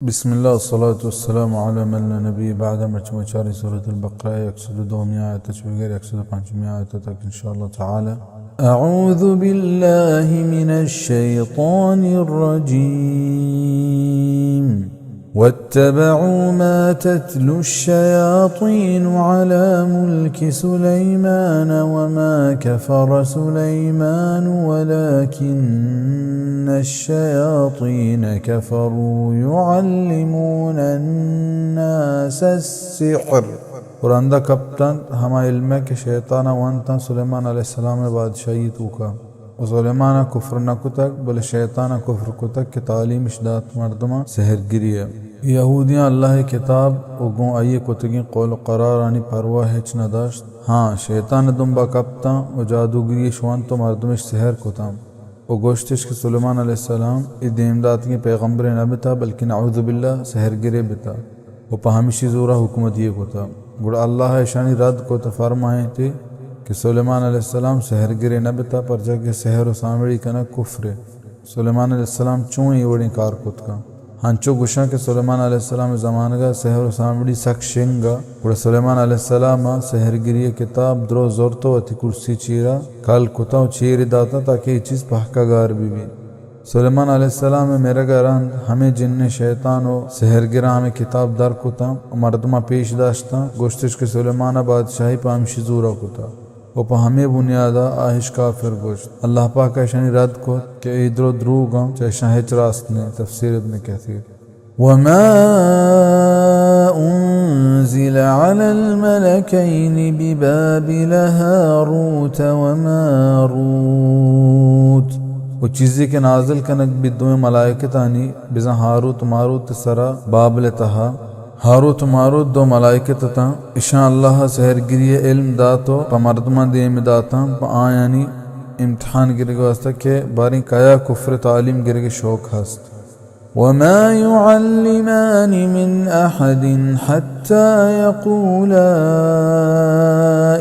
बिस्मिल्लाह अस्सलातु वस्सलामु अला मन ला नबी बाद मजमू 4 सूरतुल बक़रा 102 आयत से 105 आयत तक इंशाअल्लाह ताला। अऊज़ु बिल्लाहि मिनश शैतानिर रजीम। वत्तबऊ मा तत्लुश शयातीनु अला मुल्कि सुलैमान वमा कफ़र सुलैमान वलाकिन्नश शयातीन कफ़रू युअल्लिमून अन्नास अस्सिह्र। कुरानदा कप्तान हमा इल्म के शैताना वंता सुलेमान अलैहिस्सलाम बादशाही तूका और सुलेमाना कुफ्र न कुतक बल शैताना कुफ्र कुतक के तालीम इशदात मर्दमा सहरगिरी है। यहूदियाँ अल्लाह किताब उगों आइए कुतगी कौल करार आनी परवाह हेच नदाश्त। हाँ शैतान दुम्बा कप्ता और जादूगिरी शवान तो मर्दमिश सहर कुताम और गोश्तिश के सुलेमान अलैहिस्सलाम इदेमदात के पैगम्बर न बिता बल्कि नऊज़ु बिल्लाह सहरगिरे बिता वो पहमिशी ज़ोरा हुकूमत ये कोता गुड़ा अल्लाह शानी रद्द को तो फरमाए थे कि सुलेमान अलैहिस्सलाम सहरगिरे न बिता पर जगह सहर व सामड़ी कना कुफ्र। सुलेमान अलैहिस्सलाम चूँ ये वड़ी कार कुत का हंचो गुशा के सुलेमान अलैहिस्सलाम ज़मान का सहर व सामड़ी सक्शेंगा गुड़ा सुलेमान अलैहिस्सलाम सहरगिरी किताब द्रो ज़ोरतो अति कुर्सी चीरा कल कुता चीर दाता ताकि ये चीज़ पहकागार भी सुलेमान अलैहिस्सलाम मेरा गरान हमें जिन्न शैतान व सहरगिरा हमें किताब दर कुता मर्दमा पेश दाश्ता गोश्तिश के सुलेमान बादशाही पाम शिजूरा कुता वो पा हमें बुनियादा आहिश काफिर गोश्त अल्लाह पाक का शनि रद्द को के इधरो द्रूगा चाहे शाहिद रास्त ने तफसीर इब्न कसीर वमा उन्ज़िल अलल मलकैनि बिबाबिल हारूत व मारूत वो चीज़ें के नाजिल कनक बिदुए मलाइकतानी बिज़ा हारूत मारूत सरा बाबल तहा हारूत मारूत दो मलाइकत ता इशा अल्लाह सहरगिरी इल्म दातो पमर्दमा देम दाता प आयानी इम्तिहान गिरगे वास्ता के बारी काया कुफ्र तालीम गिरगे शौक हस्त। वमा युअल्लिमानि मिन अहदिन हत्ता यक़ूला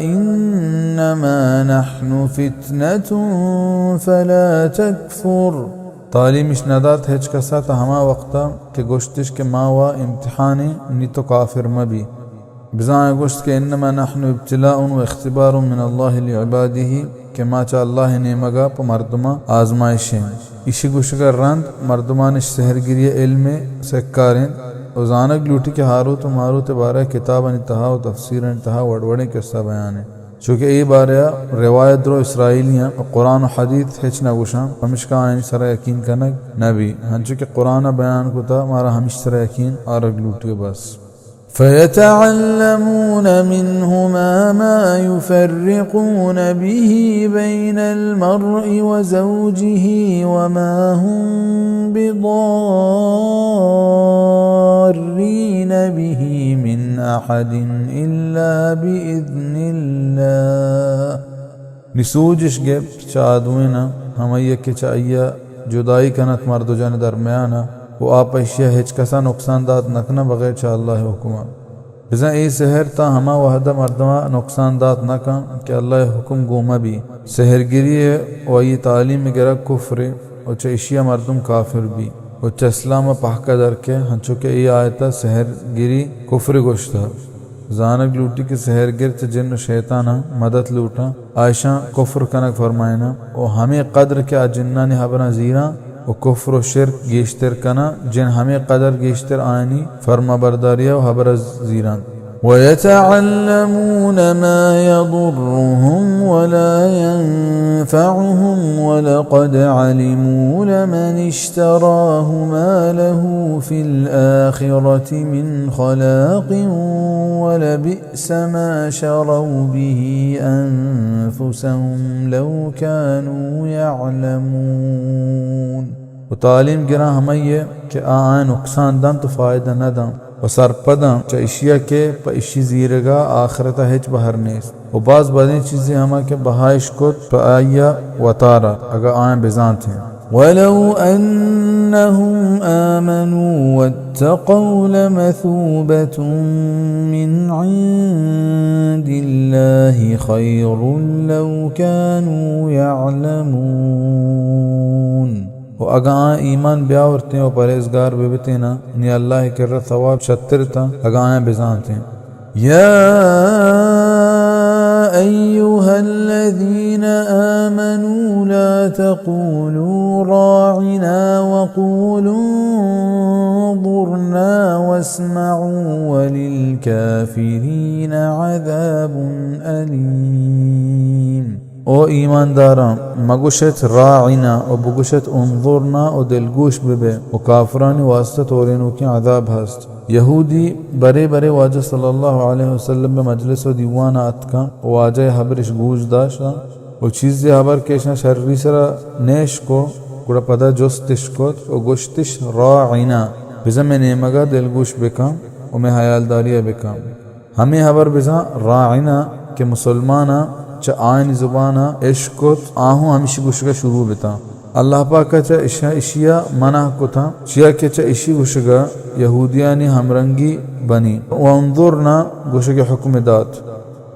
इन्नमा नहनु फितनतुन फला तकफुर। तालीम इश्नादात हेच कसा था हमा वक्ता के गोश्तिश के मावा इम्तिहानी नी तो काफिर मबी बिज़ाए गोश्त के इन्नमा नहनु इब्तिलाउन व इख्तिबारुन मिन अल्लाह लिइबादिही के माचा अल्लाह ने मगा प मर्दमा आजमाइशें इशी गुशगर रंद मर्दमान सहरगिरी इल्म सक्कारें उजानक लूटी के हारूत व मारूत बारे किताब इंतहा व तफसीर इंतहा वड़वड़े किस्सा बयान है चूँकि ये बारे रिवायत रो इसराइलियाँ कुरान व हदीस हेच न गुशा हमिशका आइन सरा यकीन कनक नबी हाँ चूँकि कुरान बयान को था हमारा हमिश सरा यकीन आरग लूटियो बस। फयतअल्लमून मिन्हुमा मा युफर्रिकून बिही बैनल मर्इ व ज़ौजिही व मा हुम बिदार्रीन बिही मिन अहदिन इल्ला बिइज़्निल्लाह। निसूजिश गेब चादुना हमैया के चाहिए जुदाई कनत मर्द जन दरमियाना वो आप अशिया हिच कसा नुकसान दात नकना बगैर चा अल्लाह हुक्मा बिज़ा ए सहर ता हमा वहदा मर्दमा नुकसान दात नका कि अल्लाह हुक्म गोमा भी सहरगिरी है और ये तालीम गिरा कुफ्र और चशिया मर्दम काफिर भी और इस्लाम पहका दर के हंचो के ये आयता सहरगिरी कुफ्र गोश्ता जानक लूटी के सहरगिर च जिन शैताना मदद लूटा आयशा कुफ्र कनक फरमायना और हमें कद्र के जिन्ना ने हबना जीरा और कुफ्र व शिर्क गेश्तर कना जिन हमें कदर गेश्तर आयनी फर्मा बरदारिया व हबर जीरान। वयतअल्लमून मा यदुर्रुहुम वला यंफअहुम वलक़द अलिमू लमन इश्तराहु मा लहू फिल आखिरति मिन खलाक़िन वलबिअस मा शरौ बिही अनफुसहुम लौ कानू यअलमून। वो तालीम गिरा हमें कि आए नुकसान दम तो फ़ायदा न दम और सरपदम च इशिया के प इशी जीरगा आखरता हेच बहर नेस और बाज़ बदी चीज़ें हमा के बहाइश को प आया वतारा अगर आए बेजान थे। वलौ अन्नहुम आमनू वत्तक़ौ लमसूबतुम मिन इंदिल्लाहि खैरुन लौ कानू यअलमून। و अगा ईमान ब्यावरते और परहेजगार बेबते ना नि अल्लाह के र सवाब शत्तरता अगा बेजानते या अय्युहा अल्लज़ीना आमनू ला तक़ूलू राइना वक़ूलू उन्ज़ुरना वस्मऊ वलिलकाफ़िरीन अज़ाबुन अलीम। ओ ईमानदारा मगुशत राइना और बुगुशत उन्ज़ुरना और दिलगोश बेबे और काफरानी वास्ता तोरेनो की अज़ाब हस्त। यहूदी बरे बरे वाजा सल्लल्लाहु अलैहि वसल्लम में मजलिस व दीवाना अतका वाजा हबरिश गूज दाशा और चीज़ हबर केशना शर्री सरा नेश को गुड़ा पदा जोस्तिश को और गोश्तिश राइना बिज़ा में नेमगा दिलगोश बेकाम और मैं हयालदारिया बेकाम हमें हबर बिज़ा राइना के मुसलमाना च आयन जुबाना इश्कोत आहू हमिश गुशगा शुरू बेता अल्लाह पाक च इशा इशिया मना को था चिया के च इशी गुशगा यहूदियानी हमरंगी बनी वंजुरना गुशगे हुक्म दात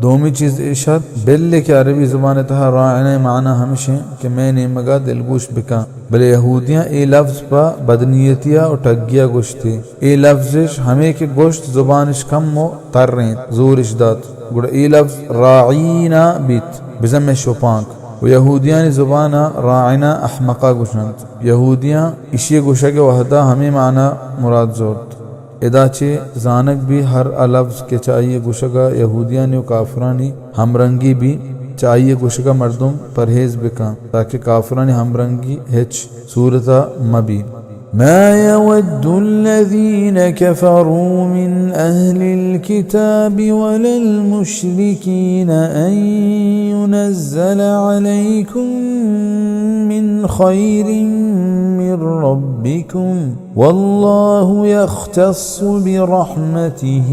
दोमी चीज़ इशात बिल्ले के अरबी ज़ुबान तहा राइना माना हमेशा कि मैंने मगा दिलगोश बिका बले यहूदियाँ ए लफ्ज़ पा बदनीयतिया और टगिया गोश्ती ए लफ्ज़िश हमें के गोश्त ज़ुबानिश कम मो तर रहे जोरिश दात गुड़ ए लफ्ज़ राइना बीत बिज़म में शोपांक व यहूदियाँ ज़ुबाना राइना अहमका गुशनत यहूदियाँ इशी गुशा के वहदा हमें माना मुराद जोत इदाचे जानक भी हर अलफ्ज़ के चाहिए गुशगा यहूदियानी व काफरानी हमरंगी भी चाहिए गुशगा मर्दुम परहेज बिका ताकि काफरानी हमरंगी हिच सूरता मबी ما يود الذين كفروا من أهل الكتاب ولا المشركين أن ينزل عليكم من خير من ربكم والله يختص برحمته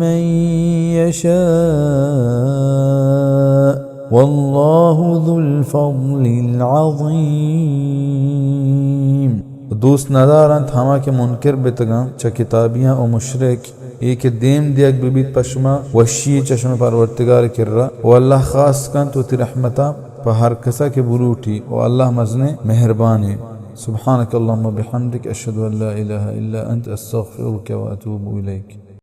من يشاء والله ذو الفضل العظيم। दोस्त नदारन थामा के मुनकर बेतगा च किताबियाँ और मुशरिक एक देम दियक बिबित पशमा वशी चश्म परवरदिगार किर्रा व अल्लाह खास कन तो तिरहमता पर हर कसा के बुरूठी व अल्लाह मजने मेहरबान है। सुब्हानक अल्लाहुम्मा बिहम्दिक अशहदु अन ला इलाहा इल्ला अंत अस्तगफिरुका व अतूबु इलैक।